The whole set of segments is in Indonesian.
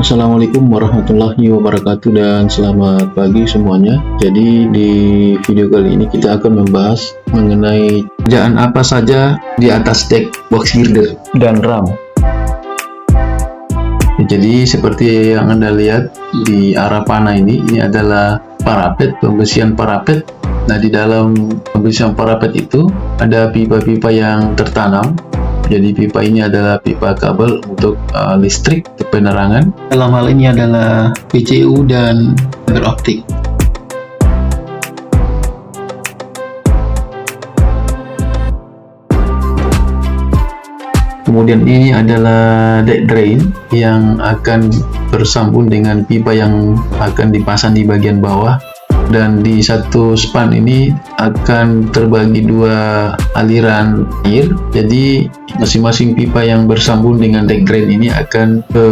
Assalamualaikum warahmatullahi wabarakatuh dan selamat pagi semuanya. Jadi di video kali ini kita akan membahas mengenai kerjaan apa saja di atas deck box girder dan ram. Jadi seperti yang Anda lihat di arah panah ini adalah parapet, pembesian parapet. Nah, di dalam pembesian parapet itu ada pipa-pipa yang tertanam. Jadi pipa ini adalah pipa kabel untuk listrik untuk penerangan. Dalam hal ini adalah PCU dan fiber optik. Kemudian ini adalah deck drain yang akan bersambung dengan pipa yang akan dipasang di bagian bawah. Dan di satu span ini akan terbagi dua aliran air. Jadi masing-masing pipa yang bersambung dengan deck drain ini akan ke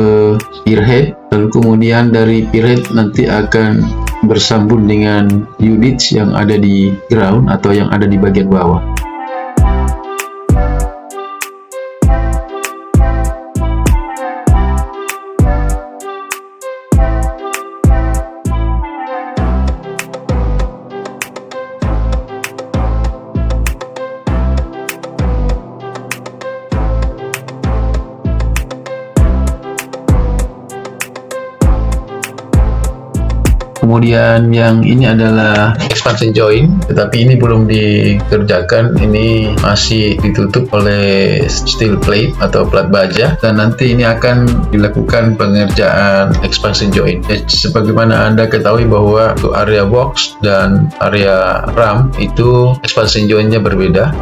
pierhead, lalu kemudian dari pierhead nanti akan bersambung dengan units yang ada di ground atau yang ada di bagian bawah. Kemudian yang ini adalah expansion joint, tetapi ini belum dikerjakan, ini masih ditutup oleh steel plate atau plat baja, dan nanti ini akan dilakukan pengerjaan expansion joint. Sebagaimana Anda ketahui bahwa untuk area box dan area ram itu expansion jointnya berbeda.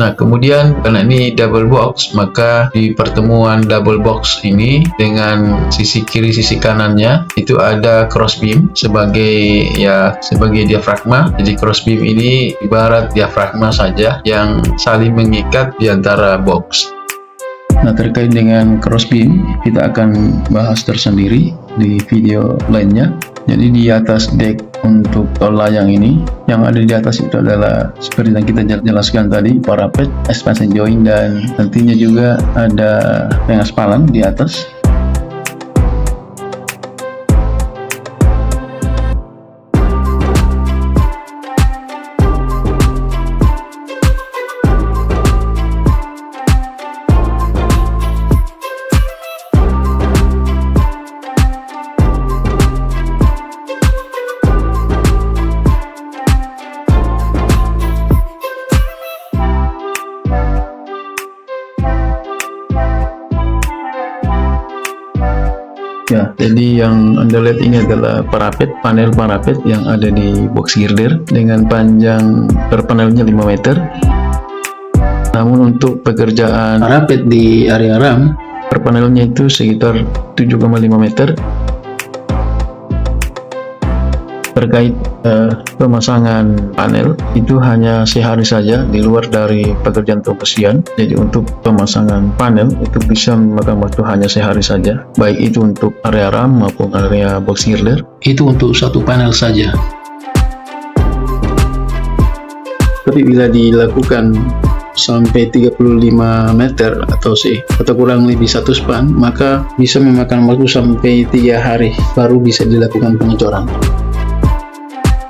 Nah, kemudian karena ini double box, maka di pertemuan double box ini dengan sisi kiri sisi kanannya itu ada cross beam sebagai diafragma. Jadi cross beam ini ibarat diafragma saja yang saling mengikat di antara box. Nah, terkait dengan cross beam kita akan bahas tersendiri di video lainnya. Jadi di atas deck untuk tol layang ini yang ada di atas itu adalah seperti yang kita jelaskan tadi, parapet, expansion joint, dan nantinya juga ada pengaspalan di atas. Ya, jadi yang Anda lihat ini adalah parapet, panel parapet yang ada di box girder dengan panjang per panelnya 5 meter. Namun untuk pekerjaan parapet di area ram, per panelnya itu sekitar 7,5 meter. Terkait pemasangan panel itu hanya sehari saja di luar dari pekerjaan pembesian. Jadi untuk pemasangan panel itu bisa memakan waktu hanya sehari saja, baik itu untuk area ram maupun area box girder. Itu untuk satu panel saja. Tapi bila dilakukan sampai 35 meter atau kurang lebih satu span, maka bisa memakan waktu sampai 3 hari baru bisa dilakukan pengecoran.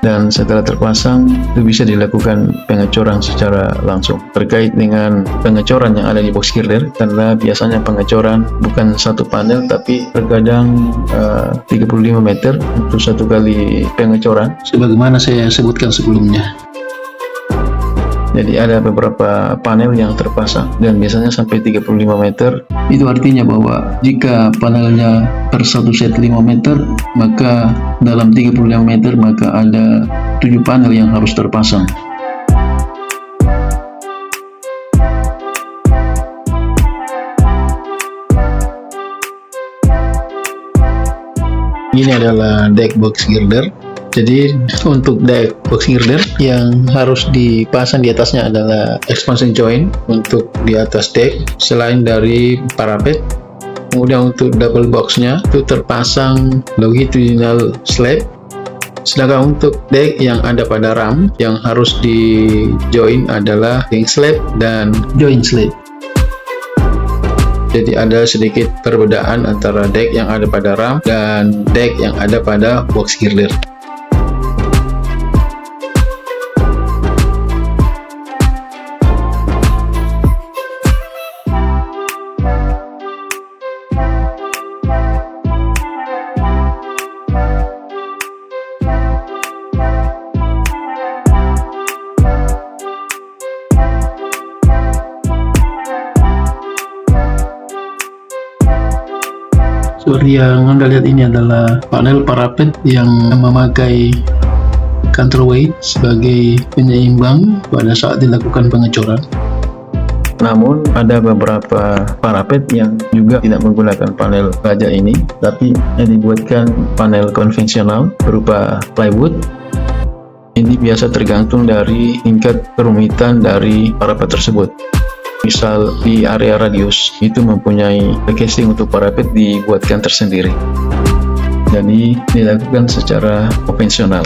Dan setelah terpasang itu bisa dilakukan pengecoran secara langsung. Terkait dengan pengecoran yang ada di box girder, karena biasanya pengecoran bukan satu panel tapi terkadang 35 meter untuk satu kali pengecoran, sebagaimana saya sebutkan sebelumnya. Jadi ada beberapa panel yang terpasang dan biasanya sampai 35 meter. Itu artinya bahwa jika panelnya per satu set 5 meter, maka dalam 35 meter maka ada 7 panel yang harus terpasang. Ini adalah deck box girder Jadi untuk deck box girder yang harus dipasang di atasnya adalah expansion joint untuk di atas deck selain dari parapet. Kemudian untuk double boxnya itu terpasang longitudinal slab. Sedangkan untuk deck yang ada pada ram yang harus di join adalah ring slab dan joint slab. Jadi ada sedikit perbedaan antara deck yang ada pada ram dan deck yang ada pada box girder. Seperti yang Anda lihat, ini adalah panel parapet yang memakai counterweight sebagai penyeimbang pada saat dilakukan pengecoran. Namun ada beberapa parapet yang juga tidak menggunakan panel baja ini, tapi yang dibuatkan panel konvensional berupa plywood. Ini biasa tergantung dari tingkat kerumitan dari parapet tersebut. Misal di area radius itu mempunyai casing untuk parapet dibuatkan tersendiri, jadi dilakukan secara konvensional.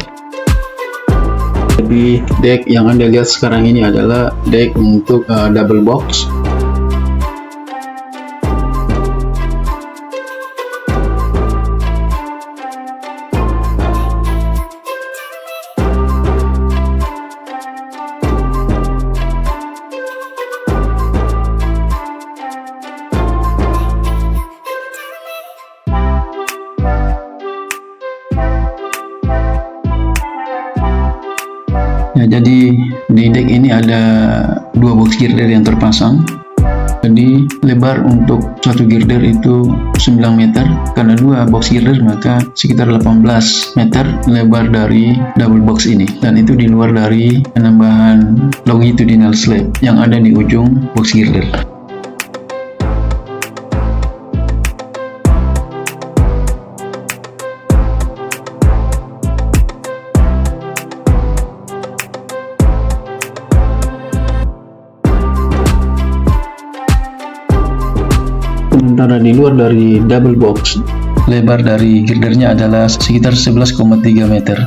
Jadi deck yang Anda lihat sekarang ini adalah deck untuk double box. Ya, jadi di deck ini ada dua box girder yang terpasang. Jadi lebar untuk satu girder itu 9 meter. Karena dua box girder maka sekitar 18 meter lebar dari double box ini. Dan itu di luar dari penambahan longitudinal slab yang ada di ujung box girder. Sementara di luar dari double box, lebar dari girdernya adalah sekitar 11,3 meter.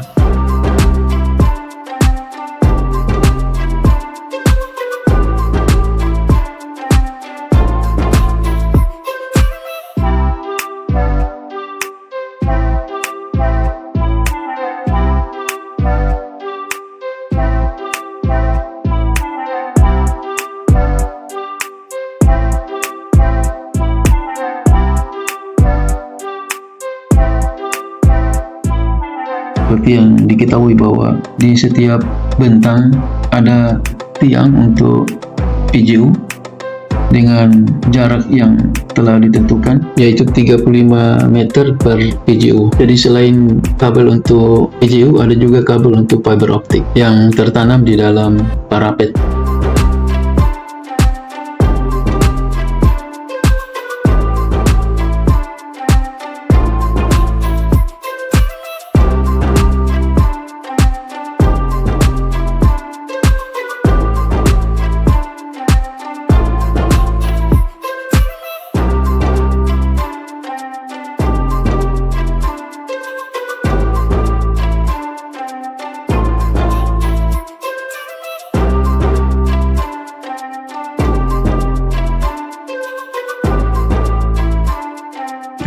Seperti yang diketahui bahwa di setiap bentang ada tiang untuk PJU dengan jarak yang telah ditentukan, yaitu 35 meter per PJU. Jadi selain kabel untuk PJU, ada juga kabel untuk fiber optik yang tertanam di dalam parapet.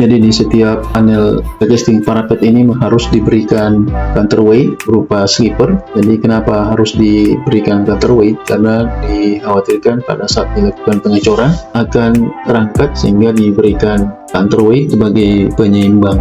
Jadi di setiap panel casing parapet ini harus diberikan counterweight berupa slipper. Jadi kenapa harus diberikan counterweight? Karena dikhawatirkan pada saat dilakukan pengecoran akan terangkat, sehingga diberikan counterweight sebagai penyeimbang.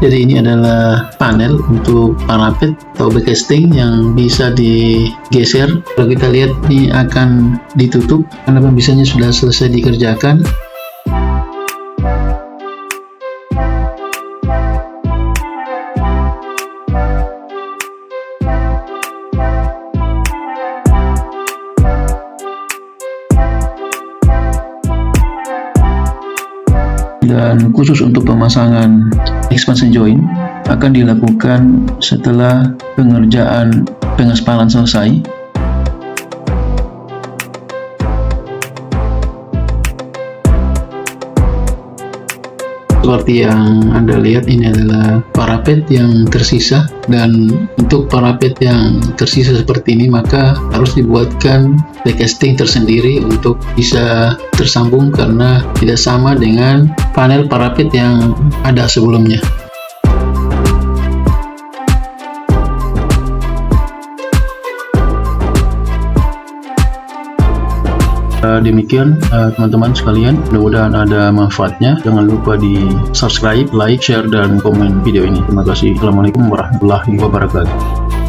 Jadi ini adalah panel untuk parapet atau backcasting yang bisa digeser. Kalau kita lihat ini akan ditutup karena pembisannya sudah selesai dikerjakan. Dan khusus untuk pemasangan expansion joint akan dilakukan setelah pengerjaan pengaspalan selesai. Seperti yang Anda lihat, ini adalah parapet yang tersisa, dan untuk parapet yang tersisa seperti ini maka harus dibuatkan backcasting tersendiri untuk bisa tersambung karena tidak sama dengan panel parapet yang ada sebelumnya. Demikian teman-teman sekalian, mudah-mudahan ada manfaatnya. Jangan lupa di subscribe, like, share, dan komen video ini. Terima kasih. Assalamualaikum warahmatullahi wabarakatuh.